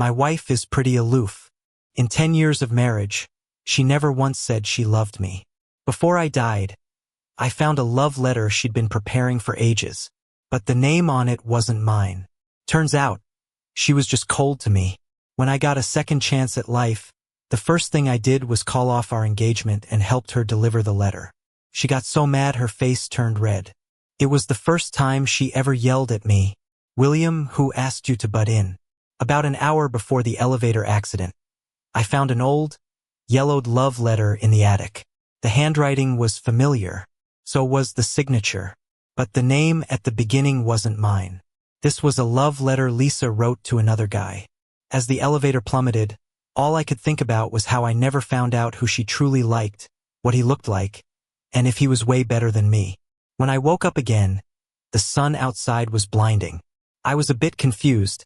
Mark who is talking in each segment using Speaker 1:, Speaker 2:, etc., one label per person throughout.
Speaker 1: My wife is pretty aloof. In 10 years of marriage, she never once said she loved me. Before I died, I found a love letter she'd been preparing for ages, but the name on it wasn't mine. Turns out, she was just cold to me. When I got a second chance at life, the first thing I did was call off our engagement and helped her deliver the letter. She got so mad her face turned red. It was the first time she ever yelled at me. "William, who asked you to butt in?" About an hour before the elevator accident, I found an old, yellowed love letter in the attic. The handwriting was familiar, so was the signature, but the name at the beginning wasn't mine. This was a love letter Lisa wrote to another guy. As the elevator plummeted, all I could think about was how I never found out who she truly liked, what he looked like, and if he was way better than me. When I woke up again, the sun outside was blinding. I was a bit confused,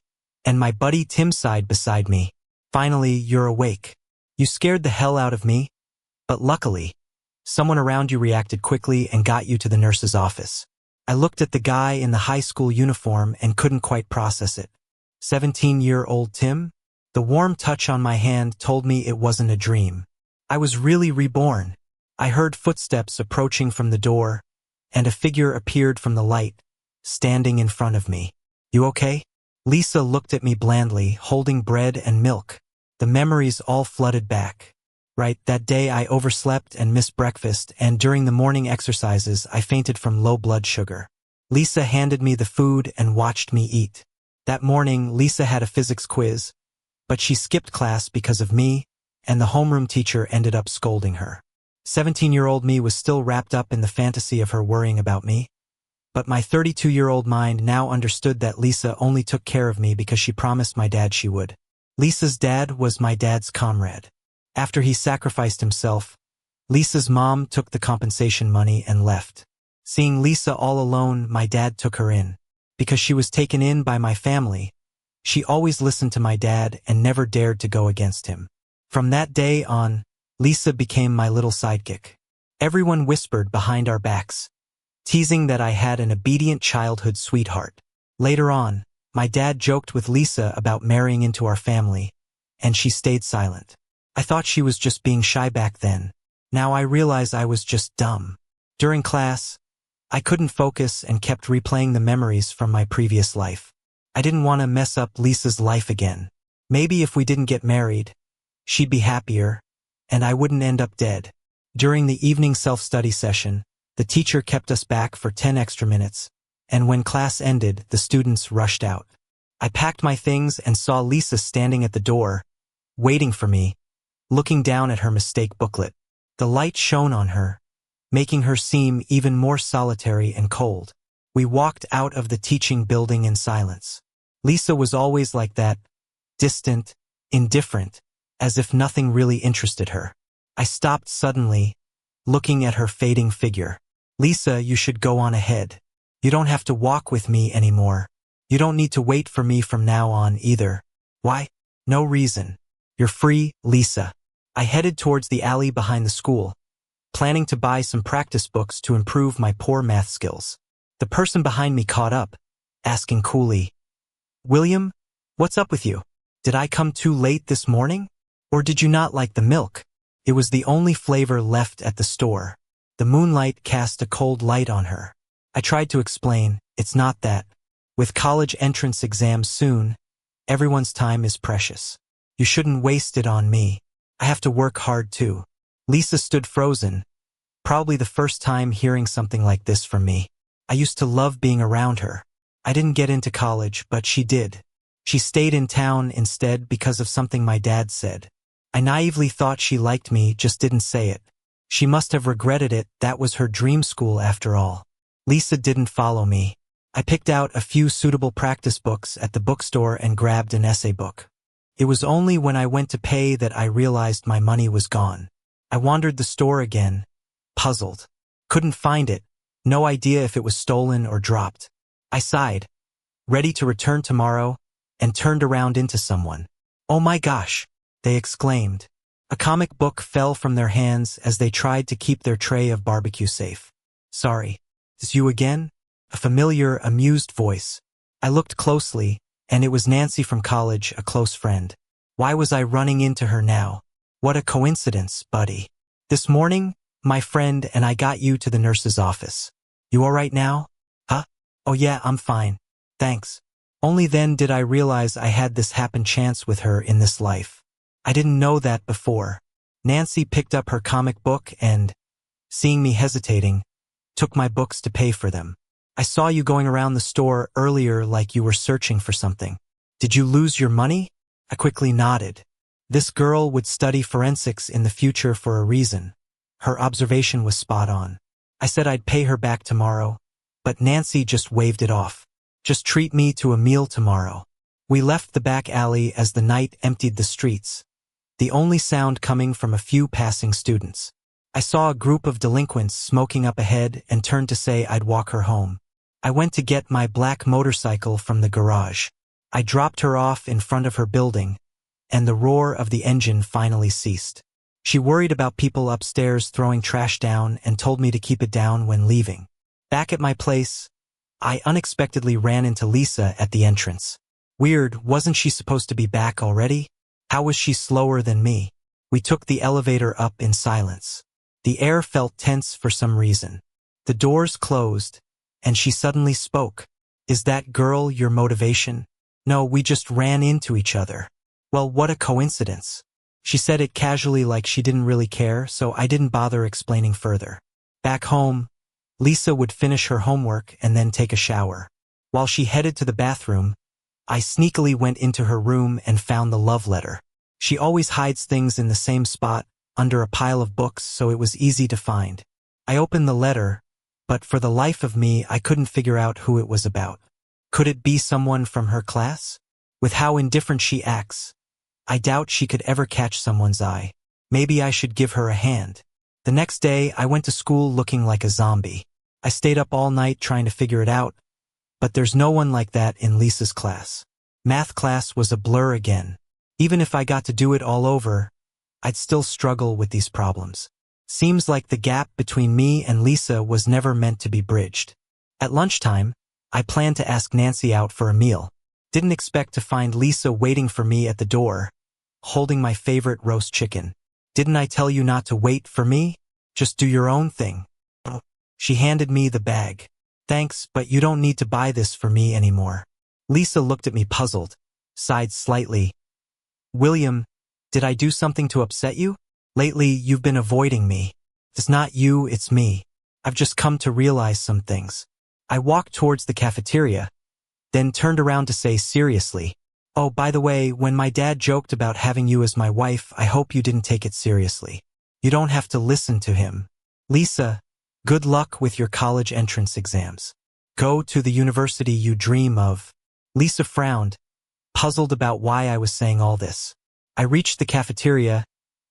Speaker 1: and my buddy Tim sighed beside me. "Finally, you're awake. You scared the hell out of me, but luckily, someone around you reacted quickly and got you to the nurse's office." I looked at the guy in the high school uniform and couldn't quite process it. 17-year-old Tim? The warm touch on my hand told me it wasn't a dream. I was really reborn. I heard footsteps approaching from the door, and a figure appeared from the light, standing in front of me. "You okay?" Lisa looked at me blandly, holding bread and milk. The memories all flooded back. Right, that day I overslept and missed breakfast, and during the morning exercises I fainted from low blood sugar. Lisa handed me the food and watched me eat. That morning, Lisa had a physics quiz, but she skipped class because of me, and the homeroom teacher ended up scolding her. 17-year-old me was still wrapped up in the fantasy of her worrying about me, but my 32-year-old mind now understood that Lisa only took care of me because she promised my dad she would. Lisa's dad was my dad's comrade. After he sacrificed himself, Lisa's mom took the compensation money and left. Seeing Lisa all alone, my dad took her in. Because she was taken in by my family, she always listened to my dad and never dared to go against him. From that day on, Lisa became my little sidekick. Everyone whispered behind our backs, teasing that I had an obedient childhood sweetheart. Later on, my dad joked with Lisa about marrying into our family, and she stayed silent. I thought she was just being shy back then. Now I realize I was just dumb. During class, I couldn't focus and kept replaying the memories from my previous life. I didn't want to mess up Lisa's life again. Maybe if we didn't get married, she'd be happier, and I wouldn't end up dead. During the evening self-study session, the teacher kept us back for 10 extra minutes, and when class ended, the students rushed out. I packed my things and saw Lisa standing at the door, waiting for me, looking down at her mistake booklet. The light shone on her, making her seem even more solitary and cold. We walked out of the teaching building in silence. Lisa was always like that, distant, indifferent, as if nothing really interested her. I stopped suddenly, looking at her fading figure. "Lisa, you should go on ahead. You don't have to walk with me anymore. You don't need to wait for me from now on either." "Why?" "No reason. You're free, Lisa." I headed towards the alley behind the school, planning to buy some practice books to improve my poor math skills. The person behind me caught up, asking coolly, "William, what's up with you? Did I come too late this morning? Or did you not like the milk?" It was the only flavor left at the store. The moonlight cast a cold light on her. I tried to explain, "It's not that. With college entrance exams soon, everyone's time is precious. You shouldn't waste it on me. I have to work hard too." Lisa stood frozen, probably the first time hearing something like this from me. I used to love being around her. I didn't get into college, but she did. She stayed in town instead because of something my dad said. I naively thought she liked me, just didn't say it. She must have regretted it, that was her dream school after all. Lisa didn't follow me. I picked out a few suitable practice books at the bookstore and grabbed an essay book. It was only when I went to pay that I realized my money was gone. I wandered the store again, puzzled. Couldn't find it, no idea if it was stolen or dropped. I sighed, ready to return tomorrow, and turned around into someone. "Oh my gosh," they exclaimed. A comic book fell from their hands as they tried to keep their tray of barbecue safe. "Sorry, is you again?" A familiar, amused voice. I looked closely, And it was Nancy from college, a close friend. Why was I running into her now? What a coincidence, buddy. This morning, my friend and I got you to the nurse's office. You all right now? Huh? Oh yeah, I'm fine. Thanks. Only then did I realize I had this happen chance with her in this life. I didn't know that before. Nancy picked up her comic book and, seeing me hesitating, took my books to pay for them. I saw you going around the store earlier like you were searching for something. Did you lose your money? I quickly nodded. This girl would study forensics in the future for a reason. Her observation was spot on. I said I'd pay her back tomorrow, but Nancy just waved it off. Just treat me to a meal tomorrow. We left the back alley as the night emptied the streets, the only sound coming from a few passing students. I saw a group of delinquents smoking up ahead and turned to say I'd walk her home. I went to get my black motorcycle from the garage. I dropped her off in front of her building, and the roar of the engine finally ceased. She worried about people upstairs throwing trash down and told me to keep it down when leaving. Back at my place, I unexpectedly ran into Lisa at the entrance. Weird, wasn't she supposed to be back already? How was she slower than me? We took the elevator up in silence. The air felt tense for some reason. The doors closed, and she suddenly spoke. Is that girl your motivation? No, we just ran into each other. Well, what a coincidence. She said it casually like she didn't really care, so I didn't bother explaining further. Back home, Lisa would finish her homework and then take a shower. While she headed to the bathroom, I sneakily went into her room and found the love letter. She always hides things in the same spot, under a pile of books, so it was easy to find. I opened the letter, but for the life of me, I couldn't figure out who it was about. Could it be someone from her class? With how indifferent she acts, I doubt she could ever catch someone's eye. Maybe I should give her a hand. The next day, I went to school looking like a zombie. I stayed up all night trying to figure it out, but there's no one like that in Lisa's class. Math class was a blur again. Even if I got to do it all over, I'd still struggle with these problems. Seems like the gap between me and Lisa was never meant to be bridged. At lunchtime, I planned to ask Nancy out for a meal. Didn't expect to find Lisa waiting for me at the door, holding my favorite roast chicken. Didn't I tell you not to wait for me? Just do your own thing. She handed me the bag. Thanks, but you don't need to buy this for me anymore. Lisa looked at me puzzled, sighed slightly. William, did I do something to upset you? Lately, you've been avoiding me. It's not you, it's me. I've just come to realize some things. I walked towards the cafeteria, then turned around to say seriously, oh, by the way, when my dad joked about having you as my wife, I hope you didn't take it seriously. You don't have to listen to him. Lisa, good luck with your college entrance exams. Go to the university you dream of. Lisa frowned, puzzled about why I was saying all this. I reached the cafeteria,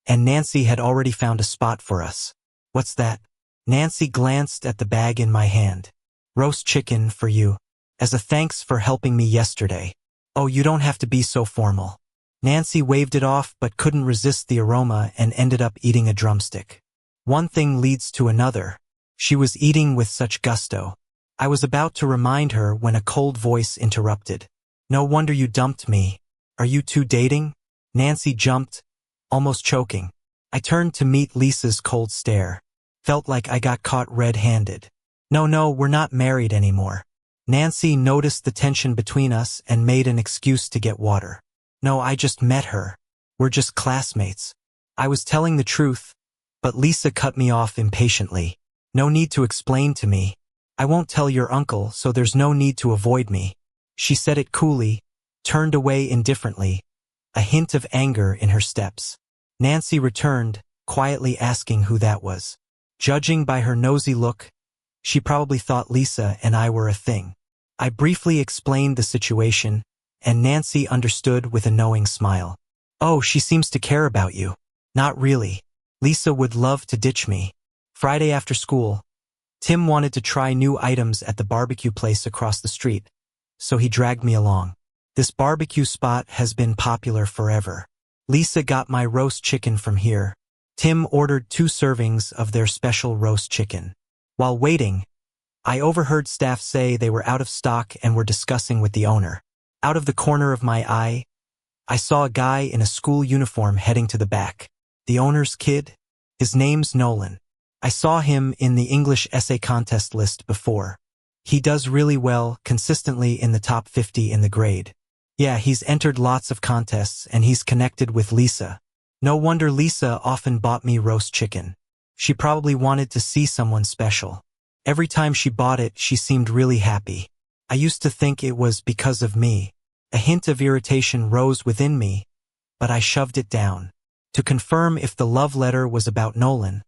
Speaker 1: and Nancy had already found a spot for us. What's that? Nancy glanced at the bag in my hand. Roast chicken for you. As a thanks for helping me yesterday. Oh, you don't have to be so formal. Nancy waved it off but couldn't resist the aroma and ended up eating a drumstick. One thing leads to another. She was eating with such gusto. I was about to remind her when a cold voice interrupted. No wonder you dumped me. Are you two dating? Nancy jumped, almost choking. I turned to meet Lisa's cold stare. Felt like I got caught red-handed. No, we're not married anymore. Nancy noticed the tension between us and made an excuse to get water. No, I just met her. We're just classmates. I was telling the truth, but Lisa cut me off impatiently. No need to explain to me. I won't tell your uncle, so there's no need to avoid me. She said it coolly, turned away indifferently, a hint of anger in her steps. Nancy returned, quietly asking who that was. Judging by her nosy look, she probably thought Lisa and I were a thing. I briefly explained the situation, and Nancy understood with a knowing smile. Oh, she seems to care about you. Not really. Lisa would love to ditch me. Friday after school, Tim wanted to try new items at the barbecue place across the street, so he dragged me along. This barbecue spot has been popular forever. Lisa got my roast chicken from here. Tim ordered 2 servings of their special roast chicken. While waiting, I overheard staff say they were out of stock and were discussing with the owner. Out of the corner of my eye, I saw a guy in a school uniform heading to the back. The owner's kid? His name's Nolan. I saw him in the English essay contest list before. He does really well, consistently in the top 50 in the grade. Yeah, he's entered lots of contests and he's connected with Lisa. No wonder Lisa often bought me roast chicken. She probably wanted to see someone special. Every time she bought it, she seemed really happy. I used to think it was because of me. A hint of irritation rose within me, but I shoved it down. To confirm if the love letter was about Nolan,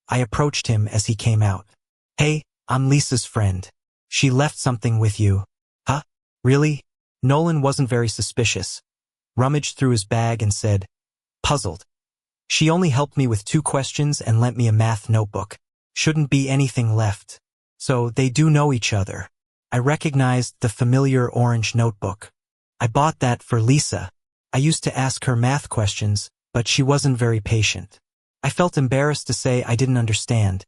Speaker 1: I approached him as he came out. Hey, I'm Lisa's friend. She left something with you. Huh? Really? Nolan wasn't very suspicious. Rummaged through his bag and said, puzzled. She only helped me with 2 questions and lent me a math notebook. Shouldn't be anything left. So they do know each other. I recognized the familiar orange notebook. I bought that for Lisa. I used to ask her math questions, but she wasn't very patient. I felt embarrassed to say I didn't understand,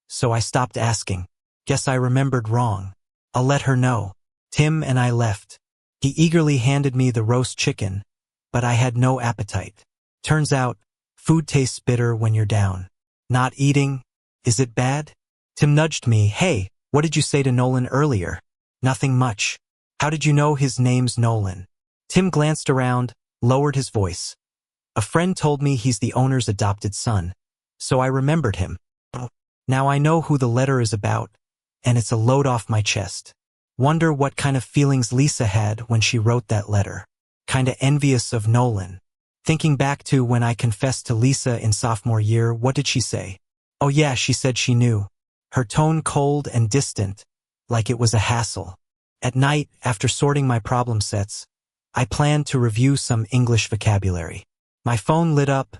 Speaker 1: so I stopped asking. Guess I remembered wrong. I'll let her know. Tim and I left. He eagerly handed me the roast chicken, but I had no appetite. Turns out, food tastes bitter when you're down. Not eating? Is it bad? Tim nudged me. Hey, what did you say to Nolan earlier? Nothing much. How did you know his name's Nolan? Tim glanced around, lowered his voice. A friend told me he's the owner's adopted son, so I remembered him. Now I know who the letter is about, and it's a load off my chest. Wonder what kind of feelings Lisa had when she wrote that letter. Kinda envious of Nolan. Thinking back to when I confessed to Lisa in sophomore year, what did she say? Oh yeah, she said she knew. Her tone cold and distant, like it was a hassle. At night, after sorting my problem sets, I planned to review some English vocabulary. My phone lit up.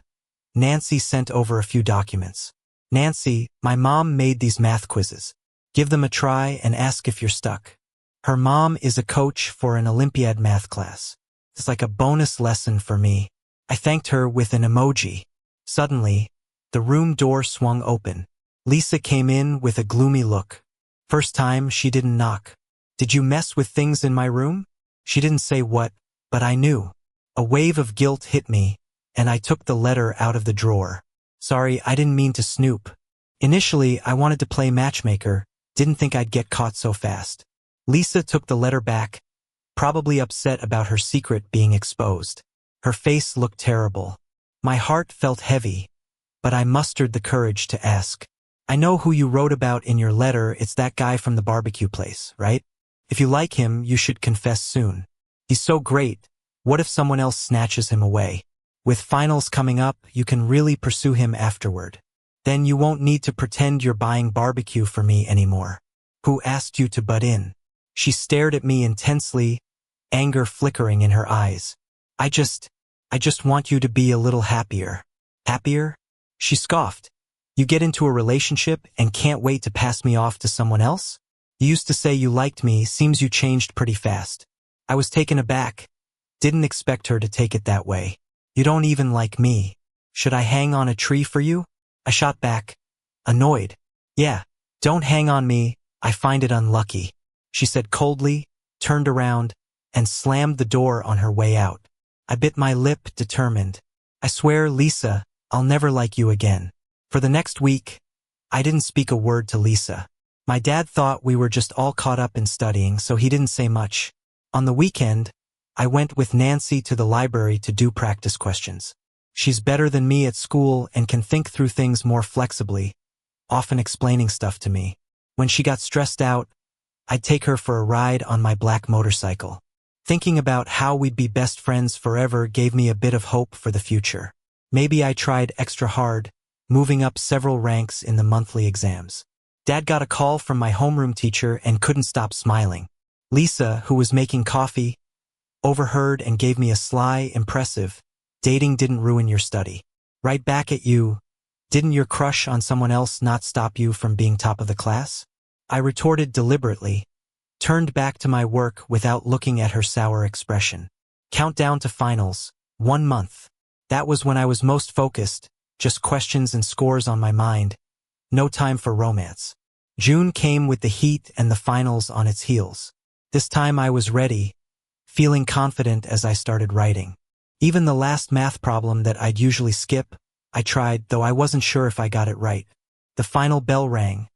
Speaker 1: Nancy sent over a few documents. Nancy, my mom made these math quizzes. Give them a try and ask if you're stuck. Her mom is a coach for an Olympiad math class. It's like a bonus lesson for me. I thanked her with an emoji. Suddenly, the room door swung open. Lisa came in with a gloomy look. First time she didn't knock. Did you mess with things in my room? She didn't say what, but I knew. A wave of guilt hit me, and I took the letter out of the drawer. Sorry, I didn't mean to snoop. Initially, I wanted to play matchmaker, didn't think I'd get caught so fast. Lisa took the letter back, probably upset about her secret being exposed. Her face looked terrible. My heart felt heavy, but I mustered the courage to ask. I know who you wrote about in your letter. It's that guy from the barbecue place, right? If you like him, you should confess soon. He's so great. What if someone else snatches him away? With finals coming up, you can really pursue him afterward. Then you won't need to pretend you're buying barbecue for me anymore. Who asked you to butt in? She stared at me intensely, anger flickering in her eyes. I just want you to be a little happier. Happier? She scoffed. You get into a relationship and can't wait to pass me off to someone else? You used to say you liked me, seems you changed pretty fast. I was taken aback. Didn't expect her to take it that way. You don't even like me. Should I hang on a tree for you? I shot back, annoyed. Yeah, don't hang on me, I find it unlucky. She said coldly, turned around, and slammed the door on her way out. I bit my lip, determined. I swear, Lisa, I'll never like you again. For the next week, I didn't speak a word to Lisa. My dad thought we were just all caught up in studying, so he didn't say much. On the weekend, I went with Nancy to the library to do practice questions. She's better than me at school and can think through things more flexibly, often explaining stuff to me. When she got stressed out, I'd take her for a ride on my black motorcycle. Thinking about how we'd be best friends forever gave me a bit of hope for the future. Maybe I tried extra hard, moving up several ranks in the monthly exams. Dad got a call from my homeroom teacher and couldn't stop smiling. Lisa, who was making coffee, overheard and gave me a sly, impressive, "Dating didn't ruin your study. Right back at you. Didn't your crush on someone else not stop you from being top of the class?" I retorted deliberately, turned back to my work without looking at her sour expression. Countdown to finals, 1 month. That was when I was most focused, just questions and scores on my mind. No time for romance. June came with the heat and the finals on its heels. This time I was ready, feeling confident as I started writing. Even the last math problem that I'd usually skip, I tried, though I wasn't sure if I got it right. The final bell rang.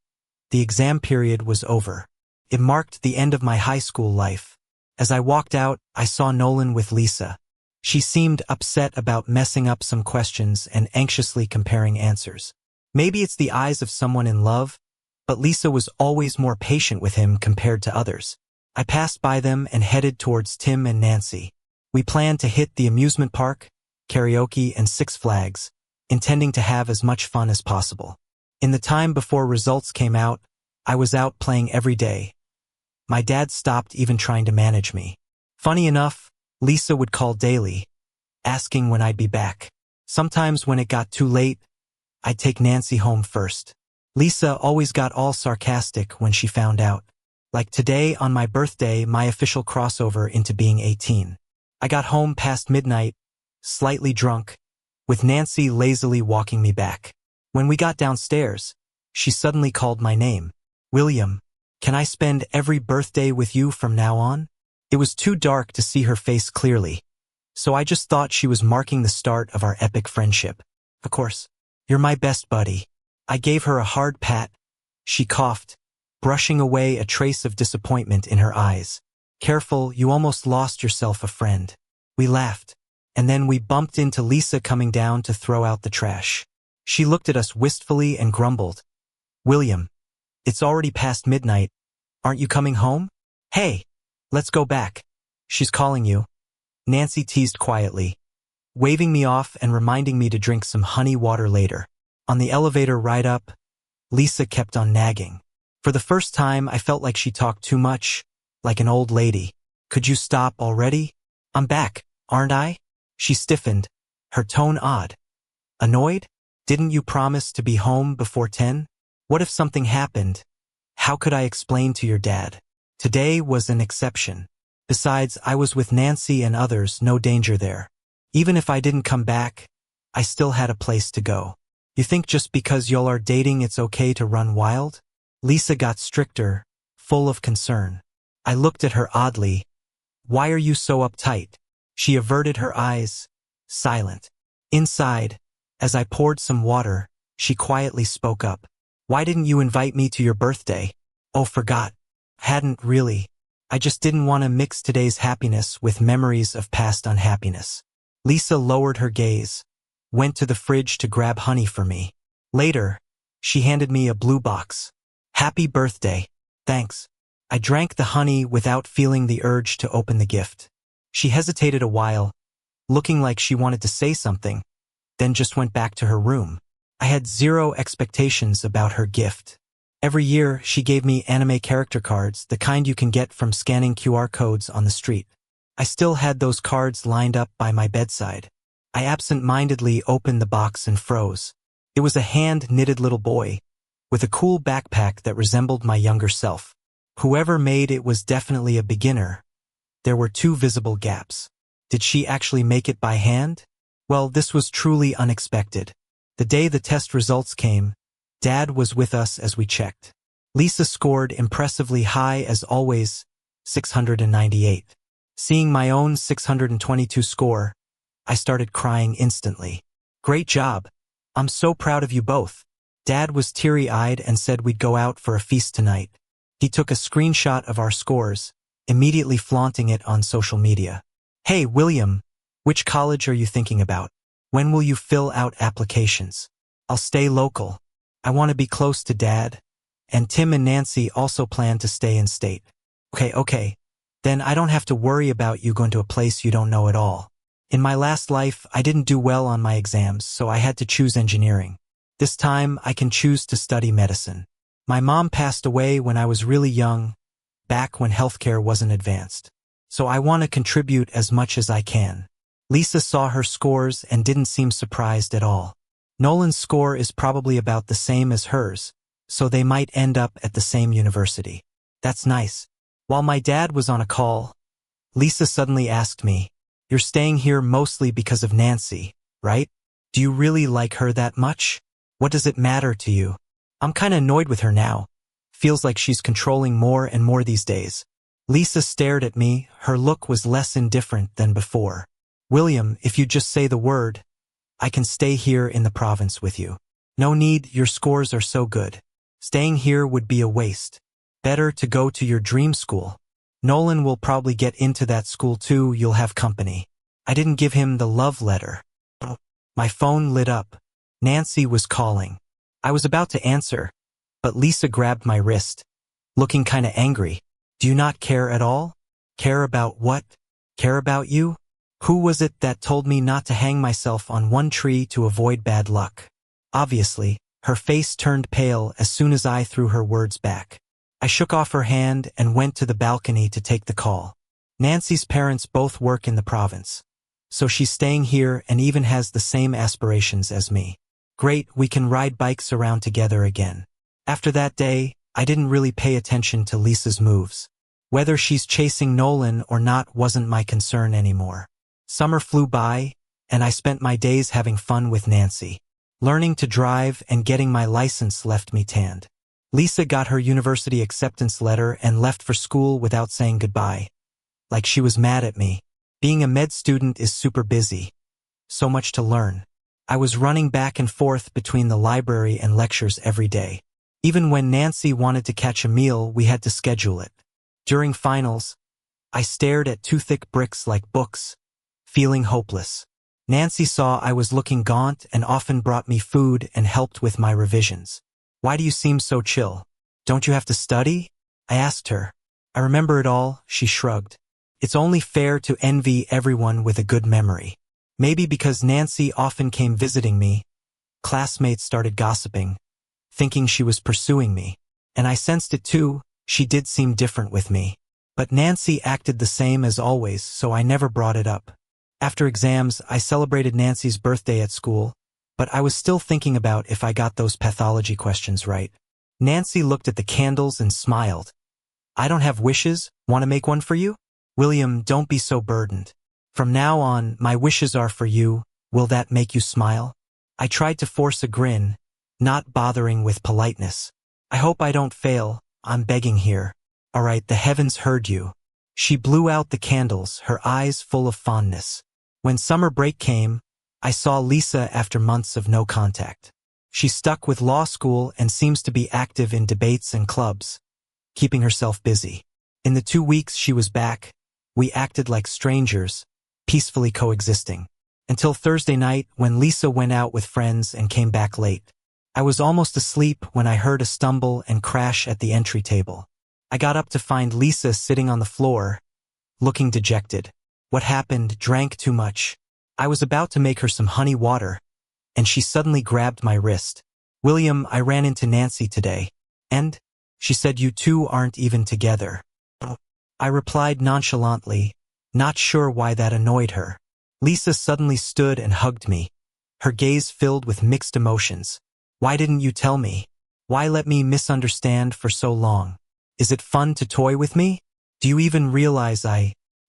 Speaker 1: The exam period was over. It marked the end of my high school life. As I walked out, I saw Nolan with Lisa. She seemed upset about messing up some questions and anxiously comparing answers. Maybe it's the eyes of someone in love, but Lisa was always more patient with him compared to others. I passed by them and headed towards Tim and Nancy. We planned to hit the amusement park, karaoke, and Six Flags, intending to have as much fun as possible. In the time before results came out, I was out playing every day. My dad stopped even trying to manage me. Funny enough, Lisa would call daily, asking when I'd be back. Sometimes when it got too late, I'd take Nancy home first. Lisa always got all sarcastic when she found out. Like today on my birthday, my official crossover into being 18. I got home past midnight, slightly drunk, with Nancy lazily walking me back. When we got downstairs, she suddenly called my name. William, can I spend every birthday with you from now on? It was too dark to see her face clearly, so I just thought she was marking the start of our epic friendship. Of course, you're my best buddy. I gave her a hard pat. She coughed, brushing away a trace of disappointment in her eyes. Careful, you almost lost yourself a friend. We laughed, and then we bumped into Lisa coming down to throw out the trash. She looked at us wistfully and grumbled. William, it's already past midnight. Aren't you coming home? Hey, let's go back. She's calling you. Nancy teased quietly, waving me off and reminding me to drink some honey water later. On the elevator ride up, Lisa kept on nagging. For the first time, I felt like she talked too much, like an old lady. Could you stop already? I'm back, aren't I? She stiffened, her tone odd. Annoyed? Didn't you promise to be home before 10? What if something happened? How could I explain to your dad? Today was an exception. Besides, I was with Nancy and others, no danger there. Even if I didn't come back, I still had a place to go. You think just because y'all are dating it's okay to run wild? Lisa got stricter, full of concern. I looked at her oddly. Why are you so uptight? She averted her eyes, silent. Inside, as I poured some water, she quietly spoke up. Why didn't you invite me to your birthday? Oh, forgot. Hadn't really. I just didn't want to mix today's happiness with memories of past unhappiness. Lisa lowered her gaze, went to the fridge to grab honey for me. Later, she handed me a blue box. Happy birthday. Thanks. I drank the honey without feeling the urge to open the gift. She hesitated a while, looking like she wanted to say something, then just went back to her room. I had zero expectations about her gift. Every year, she gave me anime character cards, the kind you can get from scanning QR codes on the street. I still had those cards lined up by my bedside. I absent-mindedly opened the box and froze. It was a hand-knitted little boy, with a cool backpack that resembled my younger self. Whoever made it was definitely a beginner. There were 2 visible gaps. Did she actually make it by hand? Well, this was truly unexpected. The day the test results came, Dad was with us as we checked. Lisa scored impressively high as always, 698. Seeing my own 622 score, I started crying instantly. Great job. I'm so proud of you both. Dad was teary-eyed and said we'd go out for a feast tonight. He took a screenshot of our scores, immediately flaunting it on social media. Hey, William, which college are you thinking about? When will you fill out applications? I'll stay local. I want to be close to Dad. And Tim and Nancy also plan to stay in state. Okay. Then I don't have to worry about you going to a place you don't know at all. In my last life, I didn't do well on my exams, so I had to choose engineering. This time, I can choose to study medicine. My mom passed away when I was really young, back when healthcare wasn't advanced. So I want to contribute as much as I can. Lisa saw her scores and didn't seem surprised at all. Nolan's score is probably about the same as hers, so they might end up at the same university. That's nice. While my dad was on a call, Lisa suddenly asked me, "You're staying here mostly because of Nancy, right? Do you really like her that much? What does it matter to you?" I'm kinda annoyed with her now. Feels like she's controlling more and more these days. Lisa stared at me, her look was less indifferent than before. William, if you just say the word, I can stay here in the province with you. No need, your scores are so good. Staying here would be a waste. Better to go to your dream school. Nolan will probably get into that school too, you'll have company. I didn't give him the love letter. My phone lit up. Nancy was calling. I was about to answer, but Lisa grabbed my wrist, looking kinda angry. Do you not care at all? Care about what? Care about you? Who was it that told me not to hang myself on one tree to avoid bad luck? Obviously, her face turned pale as soon as I threw her words back. I shook off her hand and went to the balcony to take the call. Nancy's parents both work in the province, so she's staying here and even has the same aspirations as me. Great, we can ride bikes around together again. After that day, I didn't really pay attention to Lisa's moves. Whether she's chasing Nolan or not wasn't my concern anymore. Summer flew by, and I spent my days having fun with Nancy. Learning to drive and getting my license left me tanned. Lisa got her university acceptance letter and left for school without saying goodbye. Like she was mad at me. Being a med student is super busy. So much to learn. I was running back and forth between the library and lectures every day. Even when Nancy wanted to catch a meal, we had to schedule it. During finals, I stared at two thick bricks like books, feeling hopeless. Nancy saw I was looking gaunt and often brought me food and helped with my revisions. Why do you seem so chill? Don't you have to study? I asked her. I remember it all, she shrugged. It's only fair to envy everyone with a good memory. Maybe because Nancy often came visiting me, classmates started gossiping, thinking she was pursuing me. And I sensed it too, she did seem different with me. But Nancy acted the same as always, so I never brought it up. After exams, I celebrated Nancy's birthday at school, but I was still thinking about if I got those pathology questions right. Nancy looked at the candles and smiled. I don't have wishes, want to make one for you? William, don't be so burdened. From now on, my wishes are for you, will that make you smile? I tried to force a grin, not bothering with politeness. I hope I don't fail, I'm begging here. All right, the heavens heard you. She blew out the candles, her eyes full of fondness. When summer break came, I saw Lisa after months of no contact. She stuck with law school and seems to be active in debates and clubs, keeping herself busy. In the 2 weeks she was back, we acted like strangers, peacefully coexisting. Until Thursday night when Lisa went out with friends and came back late. I was almost asleep when I heard a stumble and crash at the entry table. I got up to find Lisa sitting on the floor, looking dejected. What happened? Drank too much. I was about to make her some honey water, and she suddenly grabbed my wrist. William, I ran into Nancy today. And? She said you two aren't even together. I replied nonchalantly, not sure why that annoyed her. Lisa suddenly stood and hugged me, her gaze filled with mixed emotions. Why didn't you tell me? Why let me misunderstand for so long? Is it fun to toy with me? Do you even realize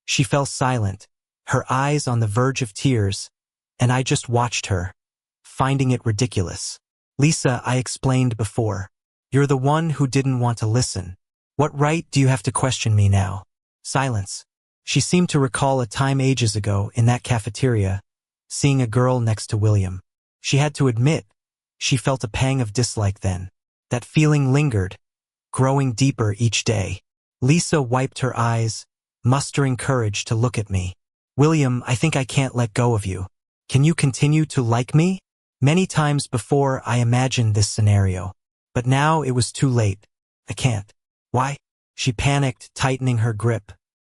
Speaker 1: She fell silent, her eyes on the verge of tears, and I just watched her, finding it ridiculous. Lisa, I explained before. You're the one who didn't want to listen. What right do you have to question me now? Silence. She seemed to recall a time ages ago in that cafeteria, seeing a girl next to William. She had to admit, she felt a pang of dislike then. That feeling lingered, growing deeper each day. Lisa wiped her eyes, mustering courage to look at me. William, I think I can't let go of you. Can you continue to like me? Many times before I imagined this scenario, but now it was too late. I can't. Why? She panicked, tightening her grip.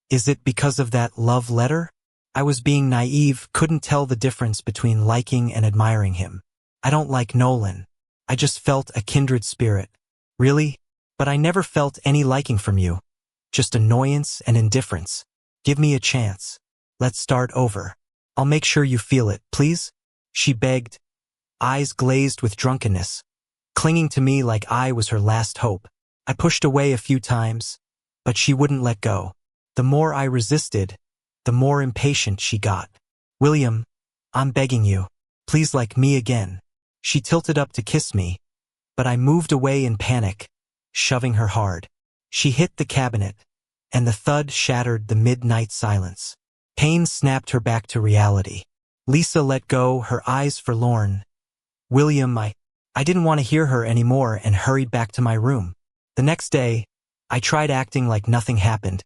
Speaker 1: Is it because of that love letter? I was being naive, couldn't tell the difference between liking and admiring him. I don't like Nolan. I just felt a kindred spirit. Really? But I never felt any liking from you. Just annoyance and indifference. Give me a chance. Let's start over. I'll make sure you feel it, please? She begged, eyes glazed with drunkenness, clinging to me like I was her last hope. I pushed away a few times, but she wouldn't let go. The more I resisted, the more impatient she got. William, I'm begging you, please like me again. She tilted up to kiss me, but I moved away in panic, shoving her hard. She hit the cabinet, and the thud shattered the midnight silence. Pain snapped her back to reality. Lisa let go, her eyes forlorn. William, I didn't want to hear her anymore and hurried back to my room. The next day, I tried acting like nothing happened,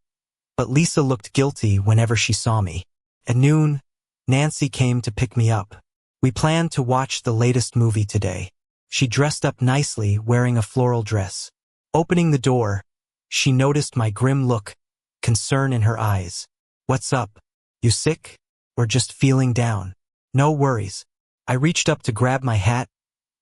Speaker 1: but Lisa looked guilty whenever she saw me. At noon, Nancy came to pick me up. We planned to watch the latest movie today. She dressed up nicely, wearing a floral dress. Opening the door, she noticed my grim look, concern in her eyes. What's up? You sick? Or just feeling down? No worries. I reached up to grab my hat,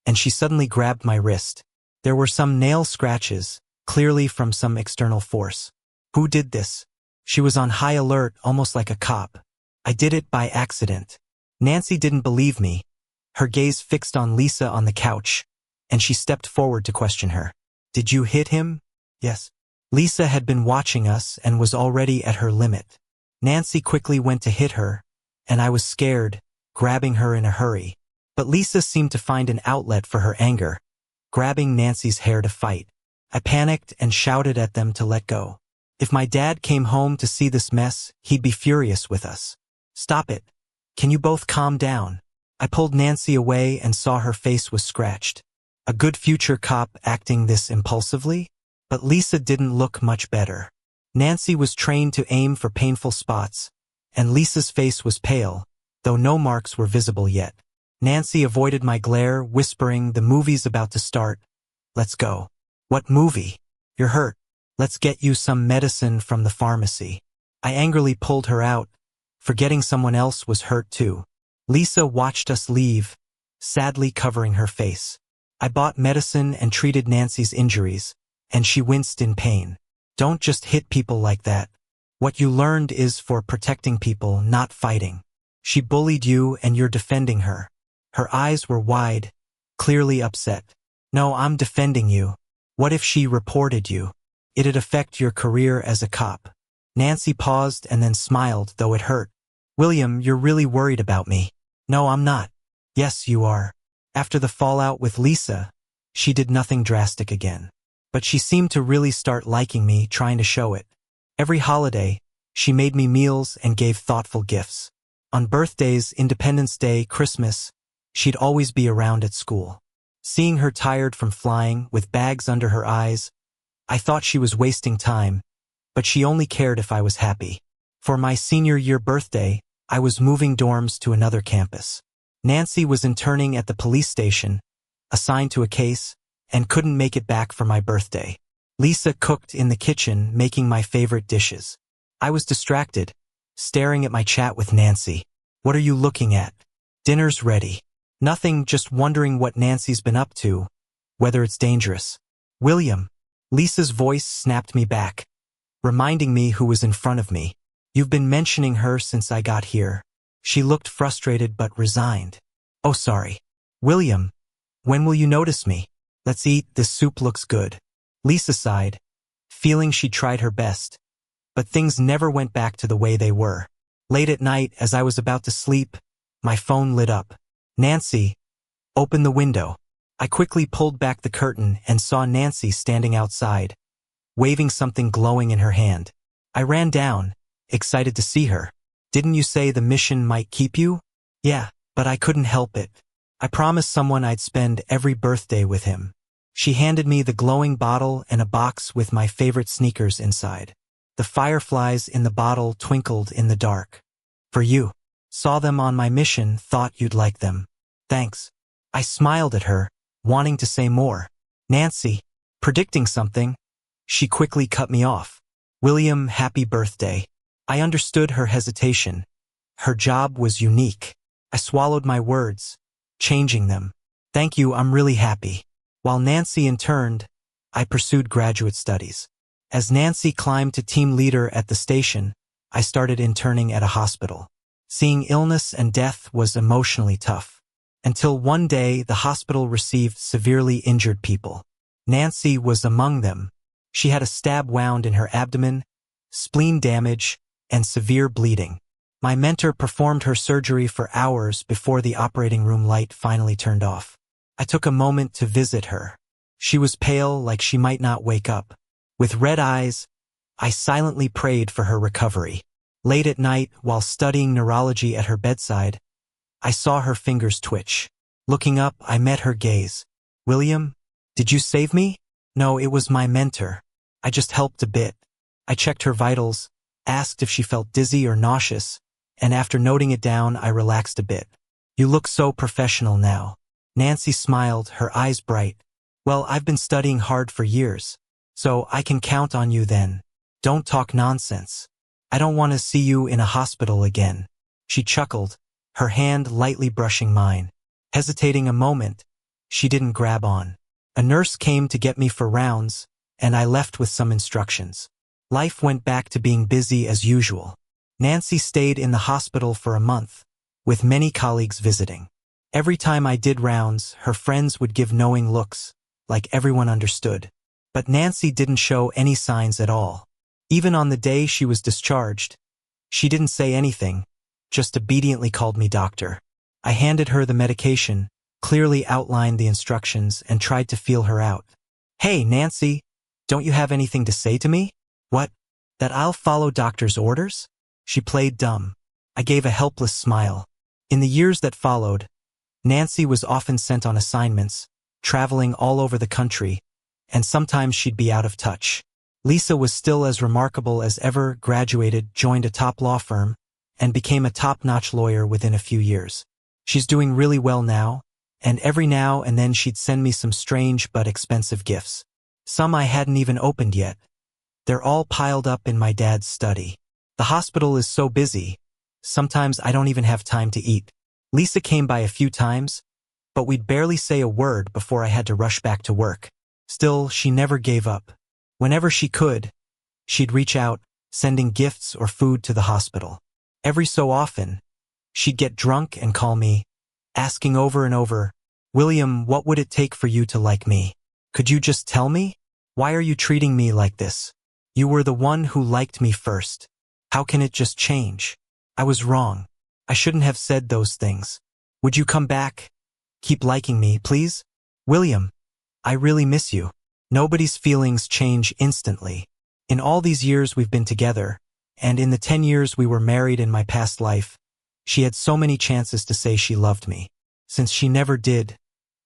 Speaker 1: and she suddenly grabbed my wrist. There were some nail scratches, clearly from some external force. Who did this? She was on high alert, almost like a cop. I did it by accident. Nancy didn't believe me. Her gaze fixed on Lisa on the couch, and she stepped forward to question her. Did you hit him? Yes. Lisa had been watching us and was already at her limit. Nancy quickly went to hit her, and I was scared, grabbing her in a hurry. But Lisa seemed to find an outlet for her anger, grabbing Nancy's hair to fight. I panicked and shouted at them to let go. If my dad came home to see this mess, he'd be furious with us. Stop it. Can you both calm down? I pulled Nancy away and saw her face was scratched. A good future cop acting this impulsively? But Lisa didn't look much better. Nancy was trained to aim for painful spots, and Lisa's face was pale, though no marks were visible yet. Nancy avoided my glare, whispering, "The movie's about to start. Let's go." What movie? You're hurt. Let's get you some medicine from the pharmacy. I angrily pulled her out, forgetting someone else was hurt too. Lisa watched us leave, sadly covering her face. I bought medicine and treated Nancy's injuries, and she winced in pain. Don't just hit people like that. What you learned is for protecting people, not fighting. She bullied you and you're defending her. Her eyes were wide, clearly upset. No, I'm defending you. What if she reported you? It'd affect your career as a cop. Nancy paused and then smiled, though it hurt. William, you're really worried about me. No, I'm not. Yes, you are. After the fallout with Lisa, she did nothing drastic again. But she seemed to really start liking me, trying to show it. Every holiday, she made me meals and gave thoughtful gifts. On birthdays, Independence Day, Christmas, she'd always be around at school. Seeing her tired from flying, with bags under her eyes, I thought she was wasting time, but she only cared if I was happy. For my senior year birthday, I was moving dorms to another campus. Nancy was interning at the police station, assigned to a case, and couldn't make it back for my birthday. Lisa cooked in the kitchen, making my favorite dishes. I was distracted, staring at my chat with Nancy. What are you looking at? Dinner's ready. Nothing, just wondering what Nancy's been up to, whether it's dangerous. William. Lisa's voice snapped me back, reminding me who was in front of me. You've been mentioning her since I got here. She looked frustrated but resigned. Oh, sorry. William, when will you notice me? Let's eat, this soup looks good. Lisa sighed, feeling she'd tried her best, but things never went back to the way they were. Late at night, as I was about to sleep, my phone lit up. Nancy, open the window. I quickly pulled back the curtain and saw Nancy standing outside, waving something glowing in her hand. I ran down, excited to see her. Didn't you say the mission might keep you? Yeah, but I couldn't help it. I promised someone I'd spend every birthday with him. She handed me the glowing bottle and a box with my favorite sneakers inside. The fireflies in the bottle twinkled in the dark. For you. Saw them on my mission, thought you'd like them. Thanks. I smiled at her, wanting to say more. Nancy, predicting something, she quickly cut me off. William, happy birthday. I understood her hesitation. Her job was unique. I swallowed my words, changing them. Thank you, I'm really happy. While Nancy interned, I pursued graduate studies. As Nancy climbed to team leader at the station, I started interning at a hospital. Seeing illness and death was emotionally tough. Until one day, the hospital received severely injured people. Nancy was among them. She had a stab wound in her abdomen, spleen damage, and severe bleeding. My mentor performed her surgery for hours before the operating room light finally turned off. I took a moment to visit her. She was pale, like she might not wake up. With red eyes, I silently prayed for her recovery. Late at night, while studying neurology at her bedside, I saw her fingers twitch. Looking up, I met her gaze. "William, did you save me?" "No, it was my mentor. I just helped a bit." I checked her vitals, asked if she felt dizzy or nauseous, and after noting it down, I relaxed a bit. "You look so professional now." Nancy smiled, her eyes bright. "Well, I've been studying hard for years, so I can count on you then. Don't talk nonsense. I don't want to see you in a hospital again." She chuckled, her hand lightly brushing mine. Hesitating a moment, she didn't grab on. A nurse came to get me for rounds, and I left with some instructions. Life went back to being busy as usual. Nancy stayed in the hospital for a month, with many colleagues visiting. Every time I did rounds, her friends would give knowing looks, like everyone understood. But Nancy didn't show any signs at all. Even on the day she was discharged, she didn't say anything, just obediently called me doctor. I handed her the medication, clearly outlined the instructions, and tried to feel her out. "Hey, Nancy, don't you have anything to say to me?" "What? That I'll follow doctor's orders?" She played dumb. I gave a helpless smile. In the years that followed, Nancy was often sent on assignments, traveling all over the country, and sometimes she'd be out of touch. Lisa was still as remarkable as ever, graduated, joined a top law firm, and became a top-notch lawyer within a few years. She's doing really well now, and every now and then she'd send me some strange but expensive gifts. Some I hadn't even opened yet. They're all piled up in my dad's study. The hospital is so busy, sometimes I don't even have time to eat. Lisa came by a few times, but we'd barely say a word before I had to rush back to work. Still, she never gave up. Whenever she could, she'd reach out, sending gifts or food to the hospital. Every so often, she'd get drunk and call me, asking over and over, "William, what would it take for you to like me? Could you just tell me? Why are you treating me like this? You were the one who liked me first. How can it just change? I was wrong. I shouldn't have said those things. Would you come back? Keep liking me, please? William, I really miss you." Nobody's feelings change instantly. In all these years we've been together, and in the 10 years we were married in my past life, she had so many chances to say she loved me. Since she never did,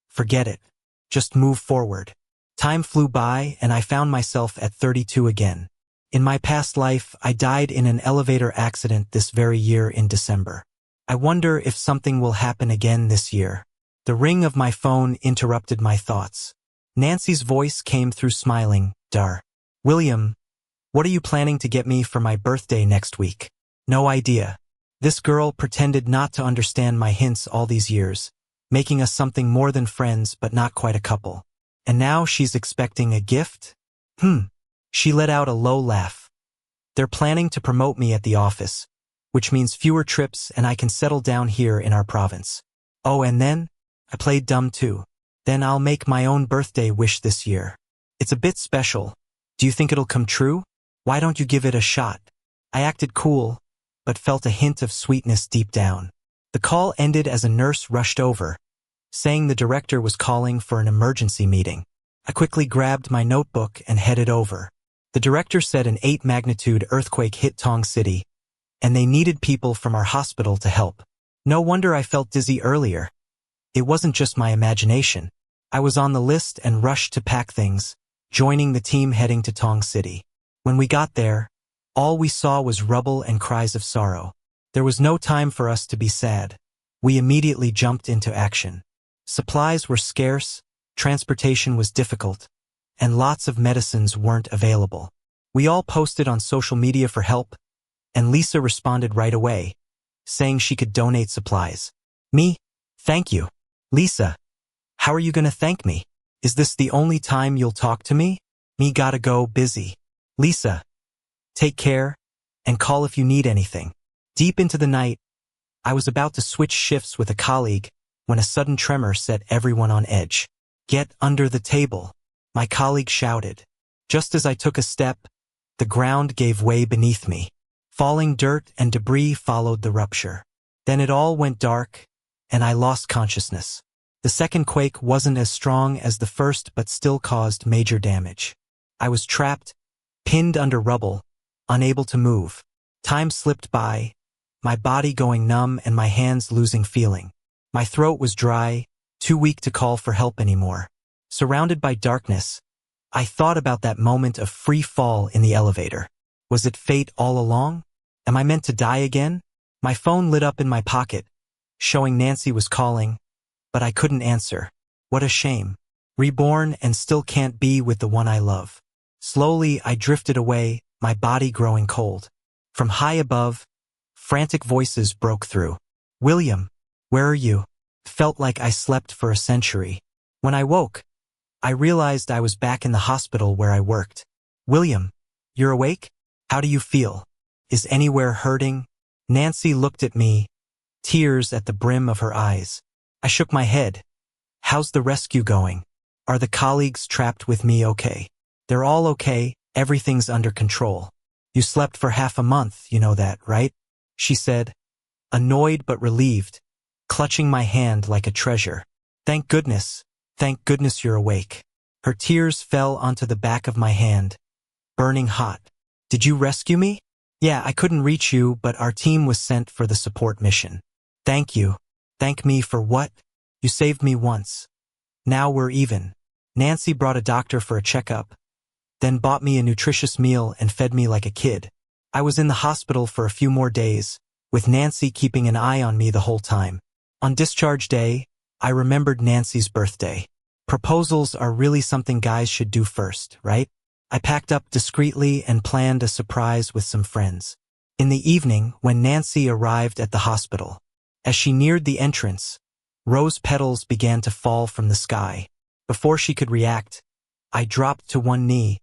Speaker 1: forget it. Just move forward. Time flew by, and I found myself at 32 again. In my past life, I died in an elevator accident this very year in December. I wonder if something will happen again this year. The ring of my phone interrupted my thoughts. Nancy's voice came through smiling, "Dar. William, what are you planning to get me for my birthday next week?" No idea. This girl pretended not to understand my hints all these years, making us something more than friends but not quite a couple. And now she's expecting a gift? She let out a low laugh. "They're planning to promote me at the office, which means fewer trips and I can settle down here in our province. Oh, and then, I played dumb too. Then I'll make my own birthday wish this year. It's a bit special. Do you think it'll come true? Why don't you give it a shot?" I acted cool, but felt a hint of sweetness deep down. The call ended as a nurse rushed over, saying the director was calling for an emergency meeting. I quickly grabbed my notebook and headed over. The director said an 8-magnitude earthquake hit Tong City, and they needed people from our hospital to help. No wonder I felt dizzy earlier. It wasn't just my imagination. I was on the list and rushed to pack things, joining the team heading to Tong City. When we got there, all we saw was rubble and cries of sorrow. There was no time for us to be sad. We immediately jumped into action. Supplies were scarce, transportation was difficult, and lots of medicines weren't available. We all posted on social media for help, and Lisa responded right away, saying she could donate supplies. Me? Thank you. Lisa, how are you gonna thank me? Is this the only time you'll talk to me? Me gotta go, busy. Lisa, take care, and call if you need anything. Deep into the night, I was about to switch shifts with a colleague when a sudden tremor set everyone on edge. "Get under the table," my colleague shouted. Just as I took a step, the ground gave way beneath me. Falling dirt and debris followed the rupture. Then it all went dark, and I lost consciousness. The second quake wasn't as strong as the first but still caused major damage. I was trapped, pinned under rubble, unable to move. Time slipped by, my body going numb and my hands losing feeling. My throat was dry, too weak to call for help anymore. Surrounded by darkness, I thought about that moment of free fall in the elevator. Was it fate all along? Am I meant to die again? My phone lit up in my pocket, showing Nancy was calling, but I couldn't answer. What a shame. Reborn and still can't be with the one I love. Slowly, I drifted away, my body growing cold. From high above, frantic voices broke through. William, where are you? Felt like I slept for a century. When I woke, I realized I was back in the hospital where I worked. William, you're awake? How do you feel? Is anywhere hurting? Nancy looked at me, tears at the brim of her eyes. I shook my head. How's the rescue going? Are the colleagues trapped with me okay? They're all okay, everything's under control. You slept for half a month, you know that, right? She said, annoyed but relieved, clutching my hand like a treasure. Thank goodness you're awake. Her tears fell onto the back of my hand, burning hot. Did you rescue me? Yeah, I couldn't reach you, but our team was sent for the support mission. Thank you. Thank me for what? You saved me once. Now we're even. Nancy brought a doctor for a checkup, then bought me a nutritious meal and fed me like a kid. I was in the hospital for a few more days, with Nancy keeping an eye on me the whole time. On discharge day, I remembered Nancy's birthday. Proposals are really something guys should do first, right? I packed up discreetly and planned a surprise with some friends. In the evening, when Nancy arrived at the hospital, as she neared the entrance, rose petals began to fall from the sky. Before she could react, I dropped to one knee,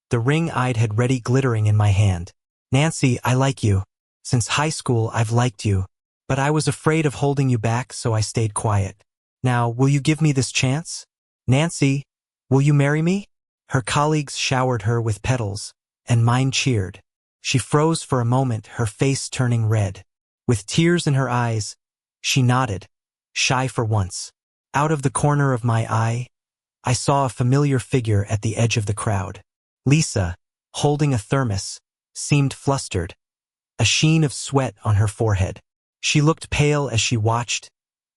Speaker 1: the ring I'd had ready glittering in my hand. Nancy, I like you. Since high school, I've liked you. But I was afraid of holding you back, so I stayed quiet. Now, will you give me this chance? Nancy, will you marry me? Her colleagues showered her with petals, and mine cheered. She froze for a moment, her face turning red. With tears in her eyes, she nodded, shy for once. Out of the corner of my eye, I saw a familiar figure at the edge of the crowd. Lisa, holding a thermos, seemed flustered, a sheen of sweat on her forehead. She looked pale as she watched,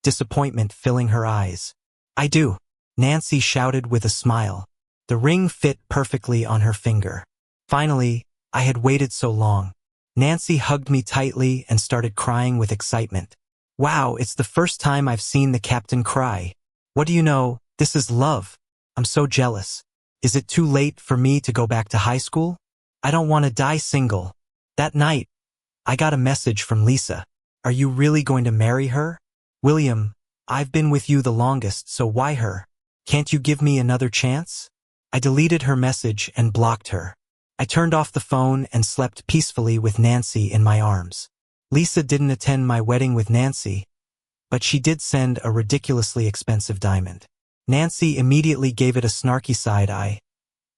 Speaker 1: disappointment filling her eyes. I do, Nancy shouted with a smile. The ring fit perfectly on her finger. Finally, I had waited so long. Nancy hugged me tightly and started crying with excitement. Wow, it's the first time I've seen the captain cry. What do you know, this is love. I'm so jealous. Is it too late for me to go back to high school? I don't want to die single. That night, I got a message from Lisa. Are you really going to marry her? William, I've been with you the longest, so why her? Can't you give me another chance? I deleted her message and blocked her. I turned off the phone and slept peacefully with Nancy in my arms. Lisa didn't attend my wedding with Nancy, but she did send a ridiculously expensive diamond. Nancy immediately gave it a snarky side eye,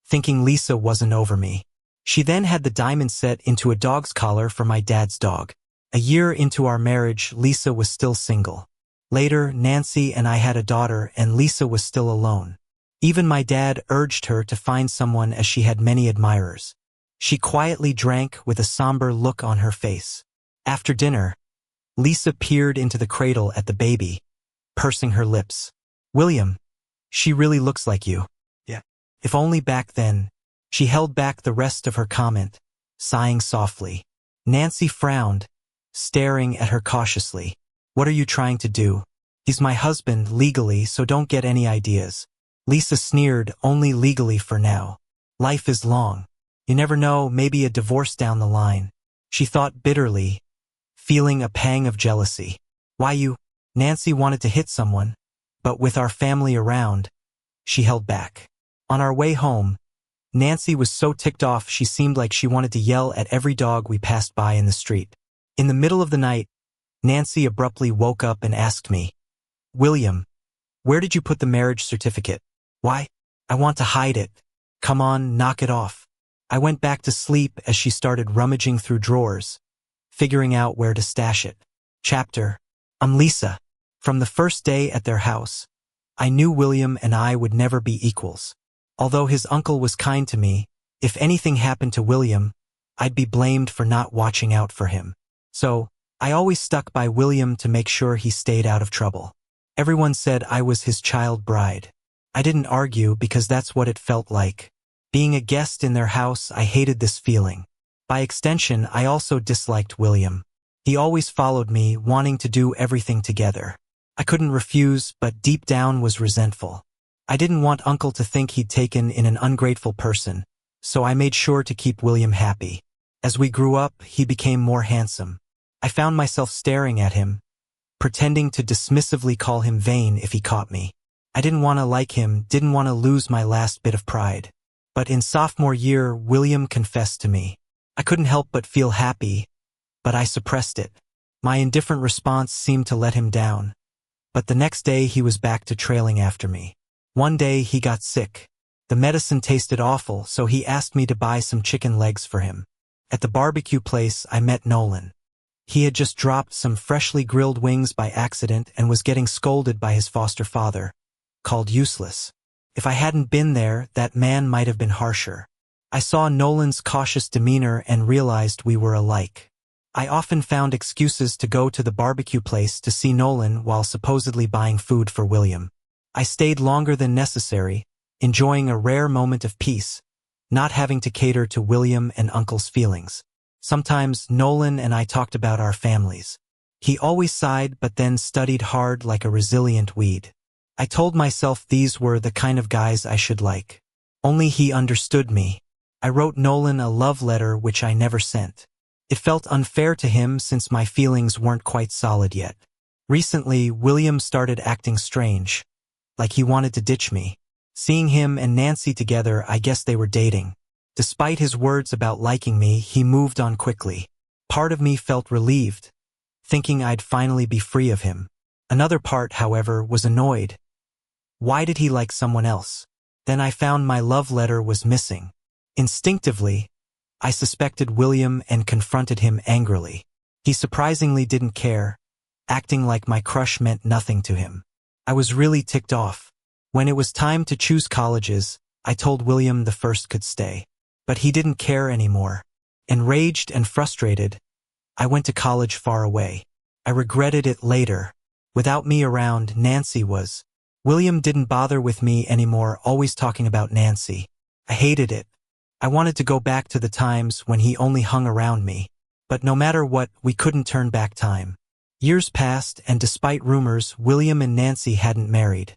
Speaker 1: thinking Lisa wasn't over me. She then had the diamond set into a dog's collar for my dad's dog. A year into our marriage, Lisa was still single. Later, Nancy and I had a daughter and Lisa was still alone. Even my dad urged her to find someone as she had many admirers. She quietly drank with a somber look on her face. After dinner, Lisa peered into the cradle at the baby, pursing her lips. William, she really looks like you. Yeah. If only back then. She held back the rest of her comment, sighing softly. Nancy frowned, staring at her cautiously. What are you trying to do? He's my husband legally, so don't get any ideas. Lisa sneered, only legally for now. Life is long. You never know, maybe a divorce down the line. She thought bitterly, feeling a pang of jealousy. Why you? Nancy wanted to hit someone, but with our family around, she held back. On our way home, Nancy was so ticked off she seemed like she wanted to yell at every dog we passed by in the street. In the middle of the night, Nancy abruptly woke up and asked me, William, where did you put the marriage certificate? Why? I want to hide it. Come on, knock it off. I went back to sleep as she started rummaging through drawers, figuring out where to stash it. Chapter: I'm Lisa. From the first day at their house, I knew William and I would never be equals. Although his uncle was kind to me, if anything happened to William, I'd be blamed for not watching out for him. So, I always stuck by William to make sure he stayed out of trouble. Everyone said I was his child bride. I didn't argue because that's what it felt like. Being a guest in their house, I hated this feeling. By extension, I also disliked William. He always followed me, wanting to do everything together. I couldn't refuse, but deep down was resentful. I didn't want Uncle to think he'd taken in an ungrateful person, so I made sure to keep William happy. As we grew up, he became more handsome. I found myself staring at him, pretending to dismissively call him vain if he caught me. I didn't want to like him, didn't want to lose my last bit of pride. But in sophomore year, William confessed to me. I couldn't help but feel happy, but I suppressed it. My indifferent response seemed to let him down. But the next day he was back to trailing after me. One day he got sick. The medicine tasted awful, so he asked me to buy some chicken legs for him. At the barbecue place, I met Nolan. He had just dropped some freshly grilled wings by accident and was getting scolded by his foster father, called useless. If I hadn't been there, that man might have been harsher. I saw Nolan's cautious demeanor and realized we were alike. I often found excuses to go to the barbecue place to see Nolan while supposedly buying food for William. I stayed longer than necessary, enjoying a rare moment of peace, not having to cater to William and Uncle's feelings. Sometimes Nolan and I talked about our families. He always sighed but then studied hard like a resilient weed. I told myself these were the kind of guys I should like. Only he understood me. I wrote Nolan a love letter which I never sent. It felt unfair to him since my feelings weren't quite solid yet. Recently, William started acting strange, like he wanted to ditch me. Seeing him and Nancy together, I guess they were dating. Despite his words about liking me, he moved on quickly. Part of me felt relieved, thinking I'd finally be free of him. Another part, however, was annoyed. Why did he like someone else? Then I found my love letter was missing. Instinctively, I suspected William and confronted him angrily. He surprisingly didn't care, acting like my crush meant nothing to him. I was really ticked off. When it was time to choose colleges, I told William the first could stay. But he didn't care anymore. Enraged and frustrated, I went to college far away. I regretted it later. Without me around, Nancy was. William didn't bother with me anymore, always talking about Nancy. I hated it. I wanted to go back to the times when he only hung around me. But no matter what, we couldn't turn back time. Years passed, and despite rumors, William and Nancy hadn't married.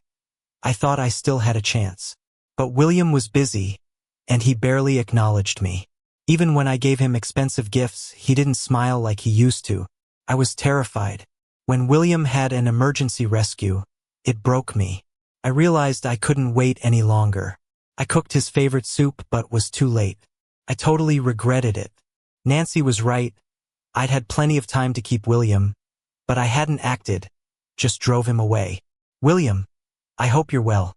Speaker 1: I thought I still had a chance. But William was busy, and he barely acknowledged me. Even when I gave him expensive gifts, he didn't smile like he used to. I was terrified. When William had an emergency rescue, it broke me. I realized I couldn't wait any longer. I cooked his favorite soup but was too late. I totally regretted it. Nancy was right. I'd had plenty of time to keep William, but I hadn't acted, just drove him away. William, I hope you're well.